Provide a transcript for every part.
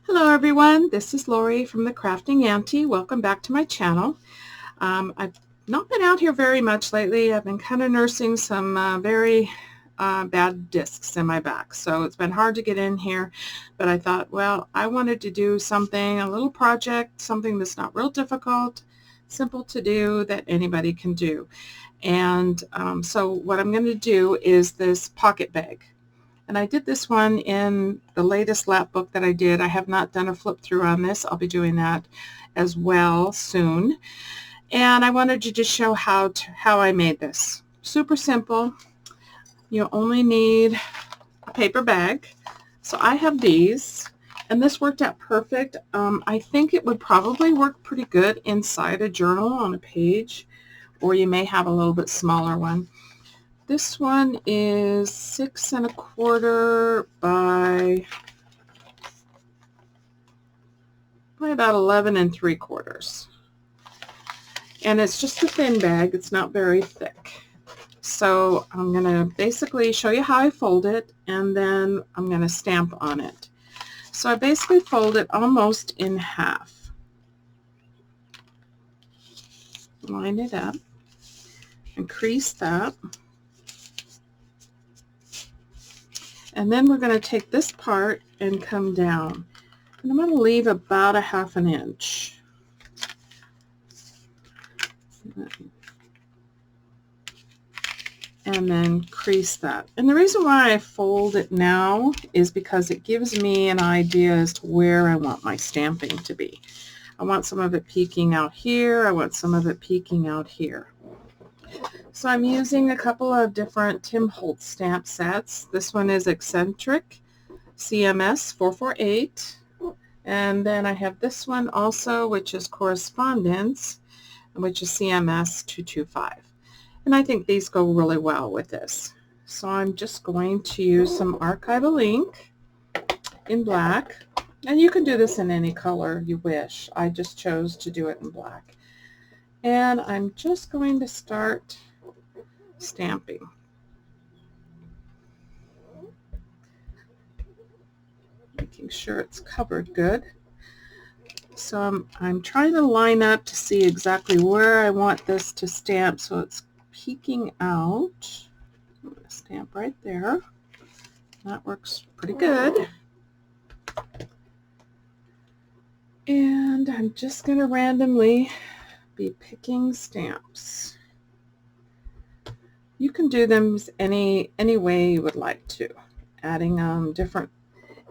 Hello everyone, this is Lori from the Crafting Auntie. Welcome back to my channel. I've not been out here very much lately. I've been kind of nursing some very bad discs in my back, so it's been hard to get in here, but I thought, well, I wanted to do something, a little project, something that's not real difficult, simple to do, that anybody can do. And so what I'm going to do is this pocket bag. And I did this one in the latest lap book that I did. I have not done a flip through on this. I'll be doing that as well soon. And I wanted to just show how I made this. Super simple. You only need a paper bag. So I have these, and this worked out perfect. I think it would probably work pretty good inside a journal on a page, or you may have a little bit smaller one. This one is 6 1/4 by about 11 3/4. And it's just a thin bag. It's not very thick. So I'm going to basically show you how I fold it, and then I'm going to stamp on it. So I basically fold it almost in half. Line it up and crease that. And then we're going to take this part and come down. And I'm going to leave about a 1/2 inch. And then crease that. And the reason why I fold it now is because it gives me an idea as to where I want my stamping to be. I want some of it peeking out here. I want some of it peeking out here. So I'm using a couple of different Tim Holtz stamp sets. This one is Eccentric CMS 448. And then I have this one also, which is Correspondence, which is CMS 225. And I think these go really well with this. So I'm just going to use some archival ink in black. And you can do this in any color you wish. I just chose to do it in black. And I'm just going to start stamping. Making sure it's covered good. So I'm trying to line up to see exactly where I want this to stamp so it's peeking out. I'm going to stamp right there. That works pretty good. And I'm just going to randomly be picking stamps. You can do them any way you would like to, adding different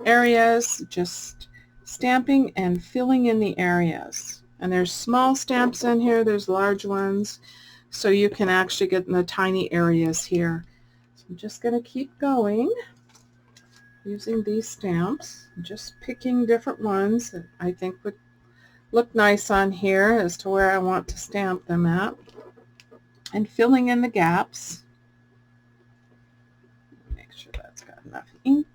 areas, just stamping and filling in the areas. And there's small stamps in here, there's large ones, so you can actually get in the tiny areas here. So I'm just going to keep going using these stamps, just picking different ones that I think would look nice on here as to where I want to stamp them at, and filling in the gaps. Make sure that's got enough ink.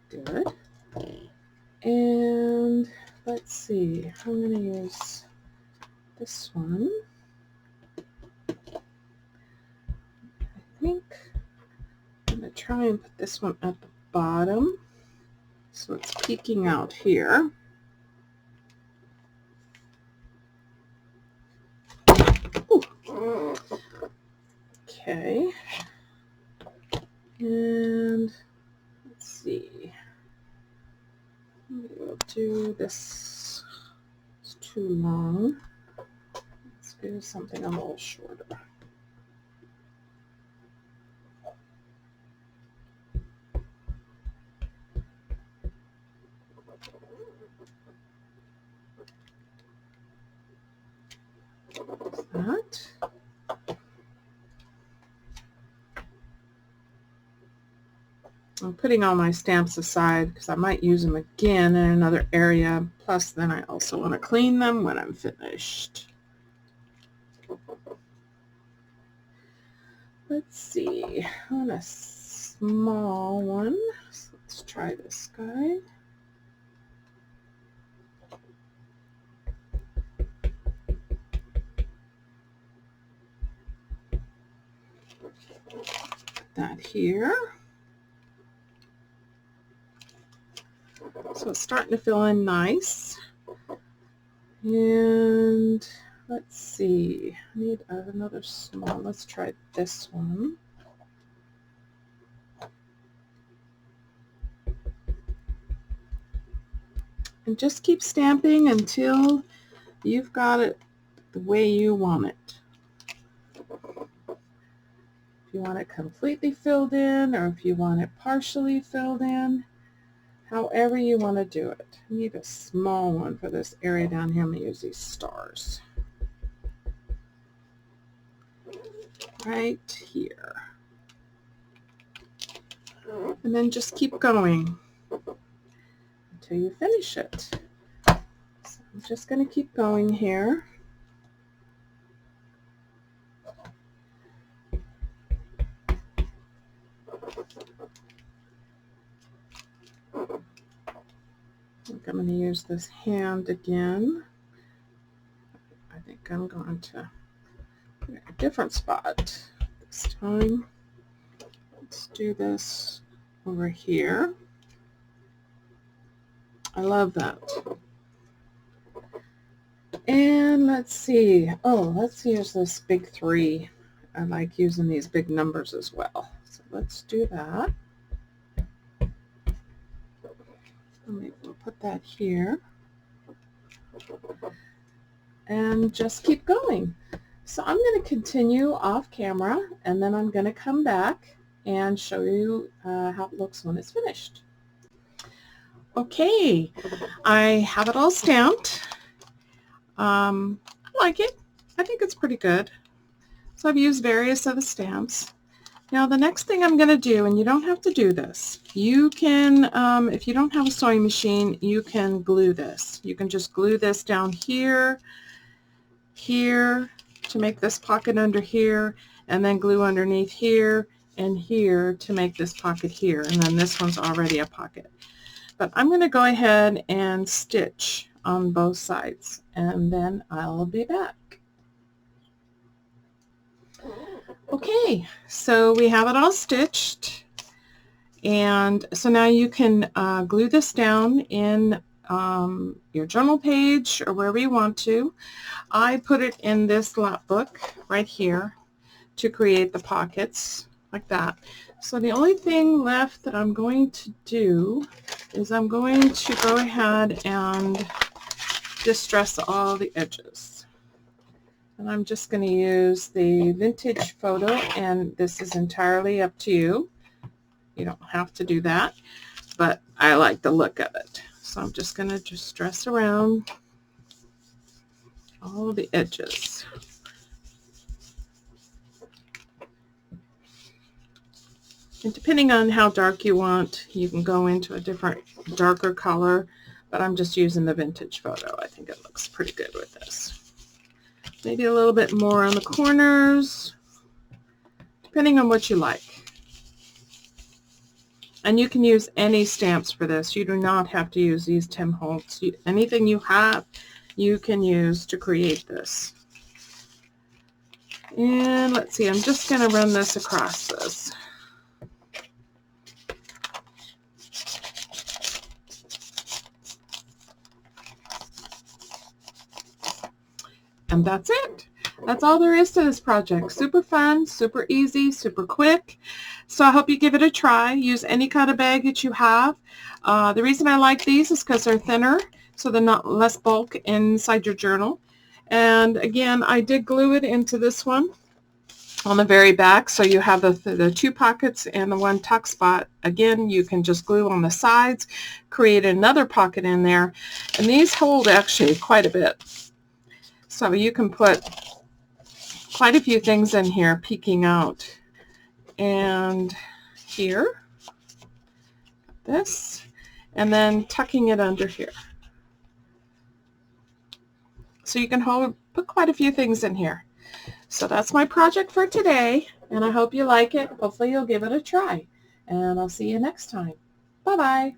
Good. And let's see, I'm going to use this one. I think I'm going to try and put this one at the bottom so it's peeking out here. Ooh. Okay. And let's see. Maybe we'll do this. It's too long. Let's do something a little shorter. That. I'm putting all my stamps aside because I might use them again in another area. Plus, then I also want to clean them when I'm finished. Let's see. I want a small one. So let's try this guy. Put that here. So it's starting to fill in nice. And let's see, I need another small. Let's try this one. And just keep stamping until you've got it the way you want it. If you want it completely filled in, or if you want it partially filled in, however you want to do it. I need a small one for this area down here. I'm going to use these stars right here. And then just keep going until you finish it. So I'm just going to keep going here. I think I'm going to use this hand again. I think I'm going to put it in a different spot this time. Let's do this over here. I love that. And let's see. Oh, let's use this big 3. I like using these big numbers as well. So let's do that. We'll put that here. And just keep going. So I'm going to continue off camera, and then I'm going to come back and show you how it looks when it's finished. Okay, I have it all stamped. I like it. I think it's pretty good. So I've used various of the stamps. Now the next thing I'm going to do, and you don't have to do this, you can, if you don't have a sewing machine, you can glue this. You can just glue this down here, here, to make this pocket under here, and then glue underneath here and here to make this pocket here, and then this one's already a pocket. But I'm going to go ahead and stitch on both sides, and then I'll be back. Okay, so we have it all stitched, and so now you can glue this down in your journal page or wherever you want to. I put it in this lap book right here to create the pockets like that. So the only thing left that I'm going to do is I'm going to go ahead and distress all the edges. And I'm just going to use the vintage photo, and this is entirely up to you. You don't have to do that, but I like the look of it. So I'm just going to distress around all the edges. And depending on how dark you want, you can go into a different darker color, but I'm just using the vintage photo. I think it looks pretty good with this. Maybe a little bit more on the corners, depending on what you like. And you can use any stamps for this. You do not have to use these Tim Holtz. Anything you have, you can use to create this. And let's see, I'm just going to run this across this. And that's it. That's all there is to this project. Super fun, super easy, super quick. So I hope you give it a try. Use any kind of bag that you have. The reason I like these is because they're thinner, so they're not less bulk inside your journal. And again, I did glue it into this one on the very back, so you have the 2 pockets and the 1 tuck spot. Again, you can just glue on the sides, create another pocket in there, and these hold actually quite a bit. So you can put quite a few things in here peeking out. And here, this, and then tucking it under here. So you can put quite a few things in here. So that's my project for today, and I hope you like it. Hopefully you'll give it a try. And I'll see you next time. Bye-bye.